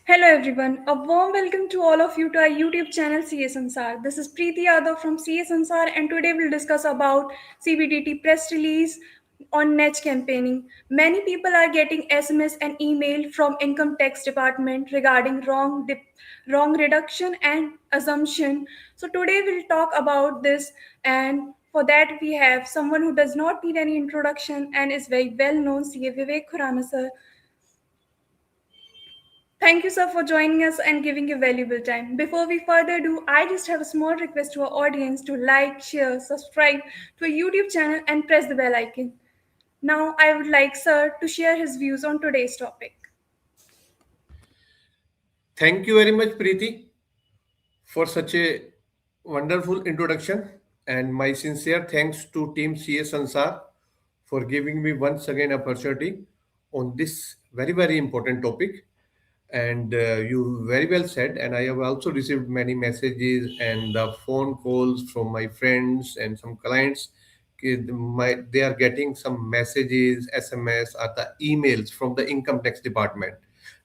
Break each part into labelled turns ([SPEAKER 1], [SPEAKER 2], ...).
[SPEAKER 1] Hello everyone, a warm welcome to all of you to our YouTube channel CS Ansar. This is Preeti Yadav from CS Ansar and today we'll discuss about CBDT press release on Net campaigning. Many people are getting SMS and email from income tax department regarding wrong reduction and assumption. So today we'll talk about this, and for that we have someone who does not need any introduction and is very well known, CA Vivek Khurana sir. Thank you, sir, for joining us and giving your valuable time. Before we further do, I just have a small request to our audience to like, share, subscribe to our YouTube channel and press the bell icon. Now, I would like sir to share his views on today's topic.
[SPEAKER 2] Thank you very much, Preeti, for such a wonderful introduction. And my sincere thanks to Team CS Ansar for giving me once again opportunity on this very important topic. And you very well said, and I have also received many messages and phone calls from my friends and some clients. They are getting some messages, SMS, or the emails from the income tax department,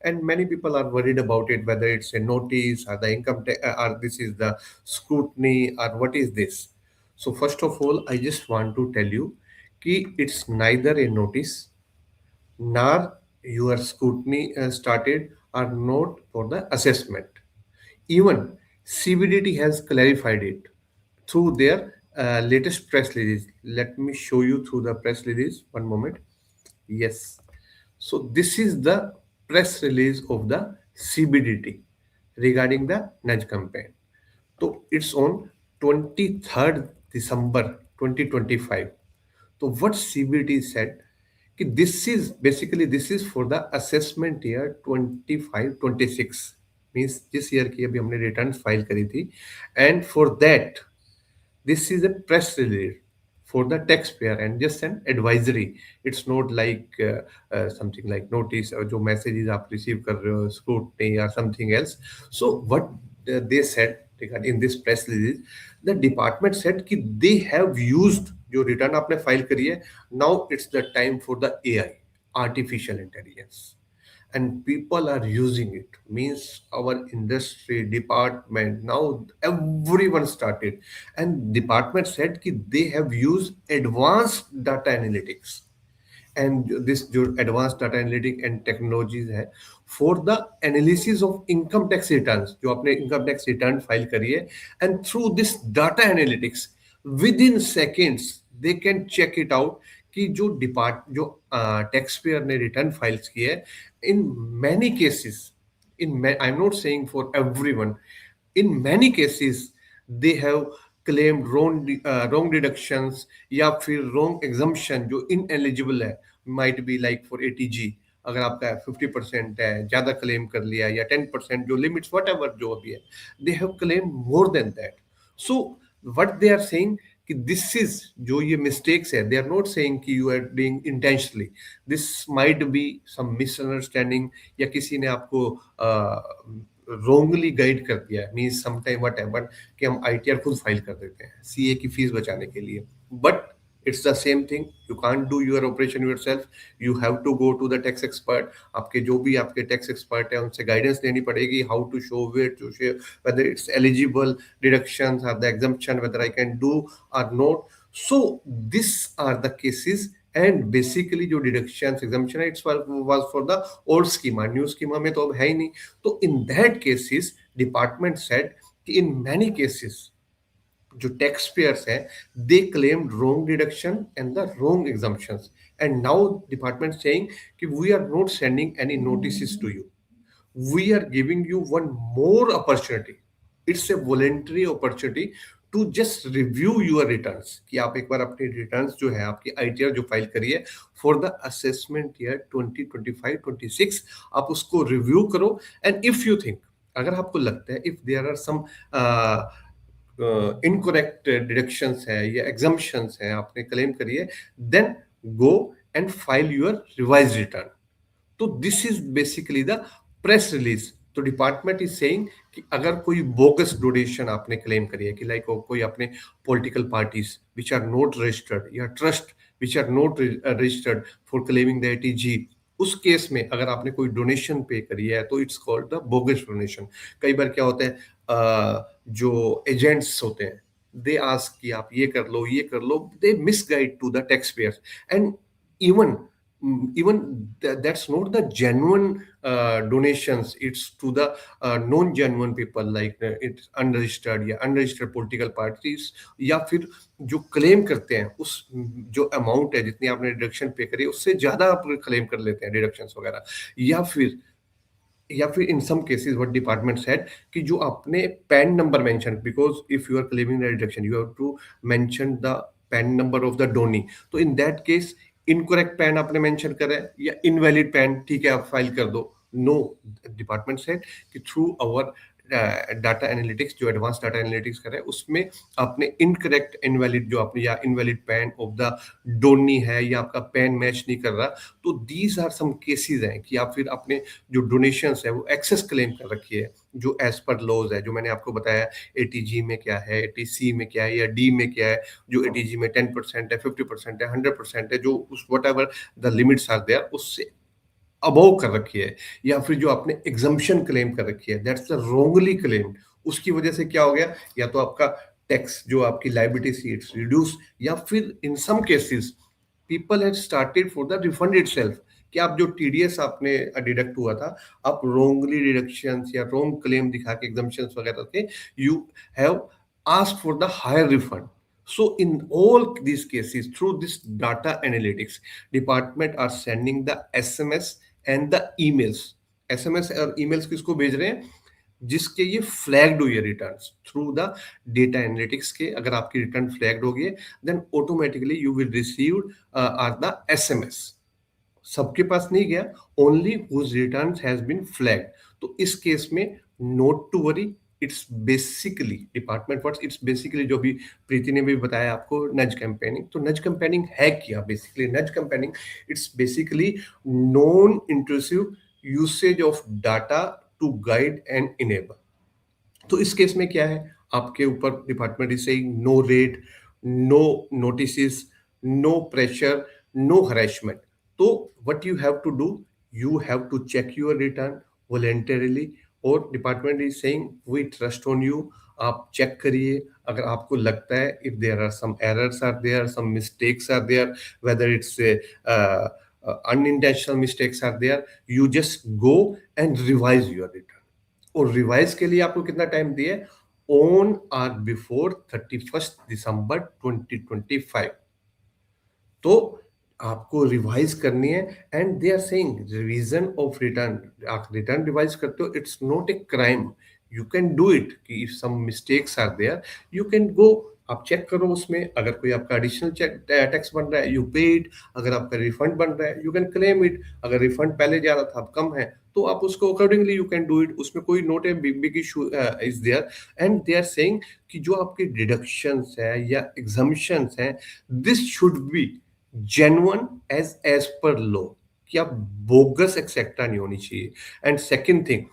[SPEAKER 2] and many people are worried about it, whether it's a notice or the income tax, or this is the scrutiny, or what is this. So first of all, I just want to tell you कि it's neither a notice nor your scrutiny started are not for the assessment. Even CBDT has clarified it through their latest press release. Let me show you through the press release. One moment. Yes. So this is the press release of the CBDT regarding the nudge campaign. So it's on 23rd December 2025. So what CBT said कि this is for the assessment year 25-26, means जिस year की अभी हमने return file करी थी, and for that this is a press release for the taxpayer and just an advisory. It's not like something like notice or जो messages आप receive कर रहे हो, scrutiny or something else. So what they said regarding in this press release, the department said कि they have used जो return आपने file करी है, now it's the time for the AI, artificial intelligence, and people are using it, means our industry department, now everyone started, and department said कि they have used advanced data analytics, and this जो advanced data analytic and technologies है for the analysis of income tax returns, जो आपने income tax return file करी है, and through this data analytics within seconds they can check it out कि जो tax payer ने return files की है, in many cases, I'm not saying for everyone, in many cases they have claimed wrong deductions या फिर wrong exemption जो ineligible है, might be like for ATG, अगर आपका 50% है, ज़्यादा क्लेम कर लिया, या 10% जो लिमिट्स वट एवर जो अभी है, they have claim more than that. So what they are saying कि दिस इज जो ये मिस्टेक्स है, दे आर नॉट सेइंग कि you are doing intentionally, this might be some misunderstanding, या किसी ने आपको रोंगली गाइड कर दिया है, मीन्स समटाइम वट एवर कि हम आईटीआर खुद फाइल कर देते हैं सीए की फीस बचाने के लिए, but it's the same thing. You can't do your operation yourself. You have to go to the tax expert. आपके जो भी आपके tax expert है उनसे guidance लेनी पड़ेगी, how to show it, to show whether it's eligible deductions or the exemption, whether I can do or not. So these are the cases, and basically जो deductions exemption है, it was for the old schema. New schema में तो अब है ही नहीं. तो in that cases department said कि in many cases जो टैक्स पेयर्स हैं, they claimed wrong deduction and the wrong exemptions, and now department saying कि we are not sending any notice to you, we are giving you one more opportunity. It's a voluntary opportunity to just review your returns, कि आप एक बार अपने returns जो है आपकी ITR जो फाइल करिए फॉर द असेसमेंट ईयर 2025-26, आप उसको रिव्यू करो, एंड इफ यू थिंक, अगर आपको लगता है if there are some incorrect deductions है या एग्जम्पशंस है आपने क्लेम करिए, then go and file your revise return. तो this is basically the press release. तो डिपार्टमेंट इज सेइंग कि अगर कोई बोगस डोनेशन आपने क्लेम करी है, कि लाइक कोई अपने political parties which are not registered, या trust which are not registered for claiming the eighty G, उस केस में अगर आपने कोई डोनेशन पे करी है तो it's called the bogus donation. कई बार क्या होता है, जो एजेंट्स होते हैं दे आस्क कि आप ये कर लो, they misguide to the tax payers. And even even that's not the genuine donations, it's to the non-genuine people, like it's unregistered या unregistered political parties, या फिर जो क्लेम करते हैं उस जो अमाउंट है जितनी आपने डिडक्शन पे करी उससे ज्यादा आप क्लेम कर लेते हैं डिडक्शंस वगैरह। या फिर in some cases what department said कि जो आपने PAN number mention, because if you are claiming the deduction you have to mention the PAN number of the donee. तो in that case incorrect PAN आपने mention करा है या invalid pan, ठीक है आप फाइल कर दो। नो, डिपार्टमेंट सेड कि थ्रू आवर डाटा एनालिटिक्स, जो एडवांस डाटा एनालिटिक्स करे उसमें आपने इनकरेक्ट इनवैलिड जो आपने या invalid pan of the Downey है या आपका पैन मैच नहीं कर रहा, तो दीज आर सम केसेस हैं कि आप फिर अपने जो डोनेशंस है वो एक्सेस क्लेम कर रखी है जो एज पर लॉज है, जो मैंने आपको बताया एटीजी में क्या है, एटीसी में क्या है या डी में क्या है। जो एटीजी में 10% है, 50% है, 100% है, जो उस whatever the limits are there उससे अबव कर रखी है। या फिर जो आपने एग्जम्पशन क्लेम कर रखी है दैट्स द रोंगली क्लेम्ड, उसकी वजह से क्या हो गया, या तो आपका टैक्स जो आपकी लाइबिलिटी सी इट्स रिड्यूस, या फिर in some cases people have started for the refund itself कि आप जो टीडीएस आपने डिडक्ट हुआ था, आप रोंगली डिडक्शंस या रोंग क्लेम दिखा के एग्जम्पशंस वगैरह थे, you have asked for the higher refund. So in all these cases, through this data analytics, department are sending the SMS and the emails। SMS और emails किसको भेज रहे हैं, जिसके ये फ्लैग्ड हुई है returns through the data analytics के। अगर आपकी रिटर्न फ्लैग्ड होगी है then automatically you will receive are the SMS. सबके पास नहीं गया, only whose return has been flag. तो इस केस में not to worry, it's basically department words, it's basically जो भी प्रीति ने भी बताया आपको नज कैंपेनिंग। तो नज कैंपेनिंग है क्या, basically nudge campaigning it's basically non intrusive usage of data to guide and enable. तो इस केस में क्या है, आपके ऊपर department is saying no raid, no notice, no pressure, no harassment. तो what you have to do, you have to check your return voluntarily, और department is saying we trust on you. आप चेक करिए, अगर आपको लगता है if there are some errors are there, some mistakes are there, whether it's unintentional mistakes are there, you just go and revise your return। और revise के लिए आपको कितना टाइम दिया, ऑन और बिफोर 31 दिसंबर 2025। तो आपको रिवाइज करनी है, and they are saying revision of return, आप रिटर्न रिवाइज करते हो, it's not a crime, you can do it. कि if some mistakes are there you can go, आप चेक करो उसमें, अगर कोई आपका एडिशनल टैक्स बन रहा है यू पे इट, अगर आपका रिफंड बन रहा है यू कैन क्लेम इट, अगर रिफंड पहले जा रहा था अब कम है तो आप उसको accordingly you can do it, उसमें कोई not a big issue is there. And they are saying कि जो आपके डिडक्शंस है या एग्जम्पशंस हैं this should be genuine as per law, कि आप बोगस एक्सेट्रा नहीं होनी चाहिए। एंड सेकंड थिंग,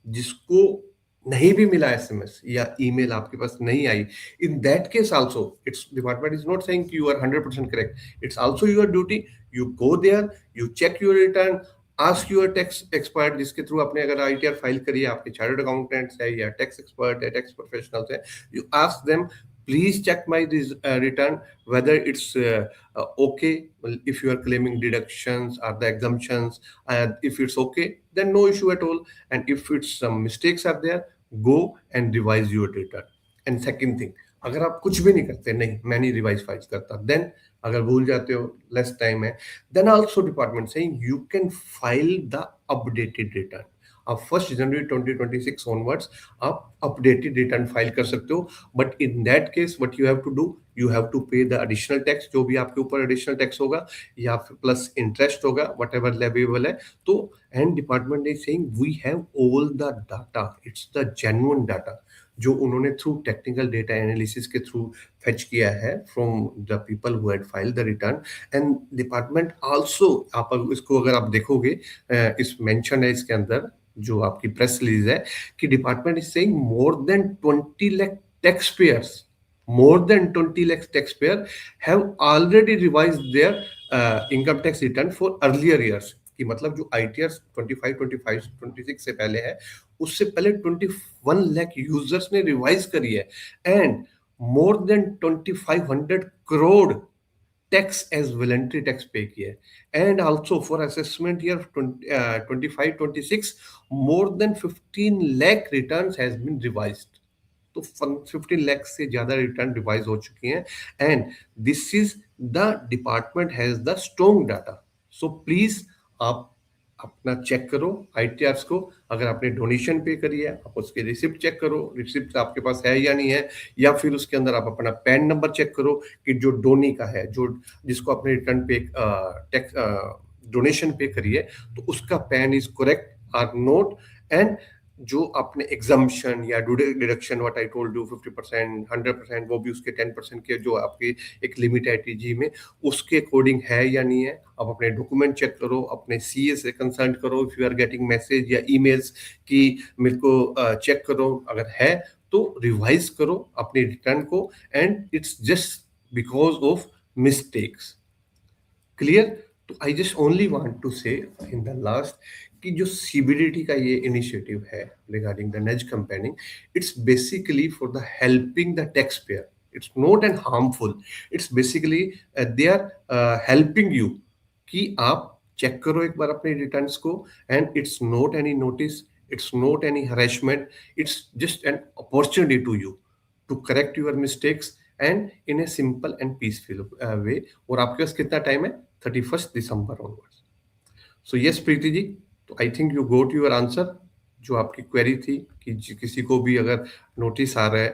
[SPEAKER 2] जिसको नहीं भी मिला एसएमएस या ईमेल आपके पास नहीं आई, in that case also it's department is not saying you are 100% correct, it's also your duty, you go there, you check your return, ask your tax expert, जिसके थ्रू आपने अगर आईटीआर फाइल करी है, आपके चार्टर्ड अकाउंटेंट्स है या tax expert है, tax professionals है, you ask them please check my return whether it's okay, if you are claiming deductions or the exemptions, and if it's okay then no issue at all, and if it's some mistakes are there go and revise your return। and second thing, अगर आप कुछ भी नहीं करते, नहीं मैं नहीं revise file करता, देन अगर भूल जाते हो लेस टाइम है, then also department saying you can file the updated return. आप 1 जनवरी 2026 ऑनवर्ड्स आप अपडेटेड रिटर्न फाइल कर सकते हो, but in that case what you have to do, you have to pay the additional tax, जो भी आपके ऊपर एडिशनल टैक्स होगा या फिर प्लस इंटरेस्ट होगा वट एवर लेवेबल है। तो and department is saying we have all the data, it's the genuine data जो उन्होंने थ्रू टेक्निकल डेटा एनालिसिस के थ्रू फेच किया है from the people who had filed the return. And department also, आप इसको अगर आप देखोगे इस मेंशन है इसके अंदर जो आपकी प्रेस रिलीज है कि department is saying more than 20 lakh tax payers, more than 20 lakhs taxpayer have already revised their income tax return for earlier years। कि मतलब जो ITR 25, 25, 26 से पहले है, उससे पहले 21 लाख यूजर्स ने रिवाइज करी है, and more than 2500 crore tax as voluntary tax pay किया है, and also for assessment year 25, 26 more than 15 lakh returns has been revised. तो 15 लाख से ज्यादा रिटर्न रिवाइज हो चुकी हैं, and this is the department has the strong data. So please आप अपना चेक करो ITRs को। अगर आपने डोनेशन पे करी है, आप उसके रिसिप्ट चेक करो, रिसिप्ट आपके पास है या नहीं है, या फिर उसके अंदर आप अपना पैन नंबर चेक करो कि जो डोनी का है, जो जिसको आपने रिटर्न पे टैक्स डोनेशन पे करी है, तो उसका PAN is correct or not, and जो आपने एग्जाम्पशन या deduction what I told you 50%, 100%, वो भी उसके 10% के जो आपकी एक लिमिट है TG में, उसके अकॉर्डिंग है या नहीं है। आप अपने डॉक्यूमेंट चेक करो, अपने CA से कंसल्ट करो if you are getting message या ईमेल्स कि मेरे को चेक करो, अगर है तो रिवाइज करो अपनी रिटर्न को, and it's just because of mistakes. Clear? तो I just only want to say in the last कि जो CBDT का ये इनिशिएटिव है regarding the nudge campaigning, it's basically for the helping the tax payer, it's not and harmful, it's basically they are helping you कि आप check करो एक बार अपने रिटर्न्स को, and it's not any notice, it's not any harassment, it's just an opportunity to you to correct your mistakes and in a simple and peaceful way. और आपके पास कितना टाइम है? 31 दिसंबर onwards. So yes Preeti ji, तो I think you got your answer. जो आपकी query थी कि किसी को भी अगर नोटिस आ रहा है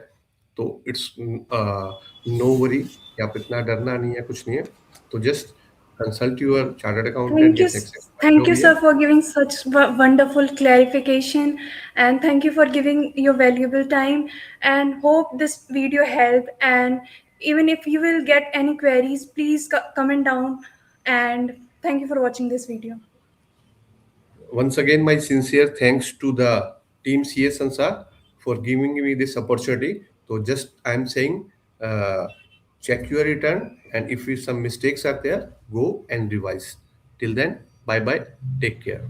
[SPEAKER 2] तो इट्स नो वरी, आप इतना डरना नहीं है, कुछ नहीं है, तो just consult your chartered accountant
[SPEAKER 1] Thank you,
[SPEAKER 2] या टैक्स एक्सपर्ट जो
[SPEAKER 1] thank you,
[SPEAKER 2] भी है।
[SPEAKER 1] sir, for giving such wonderful clarification, and thank you for giving your valuable time. And hope this video helped. And even if you will get any queries, please comment down. And thank you for watching this video.
[SPEAKER 2] Once again, my sincere thanks to the team CS Ansar for giving me this opportunity. So just I'm saying, check your return, and if some mistakes are there, go and revise. Till then, bye bye. Take care.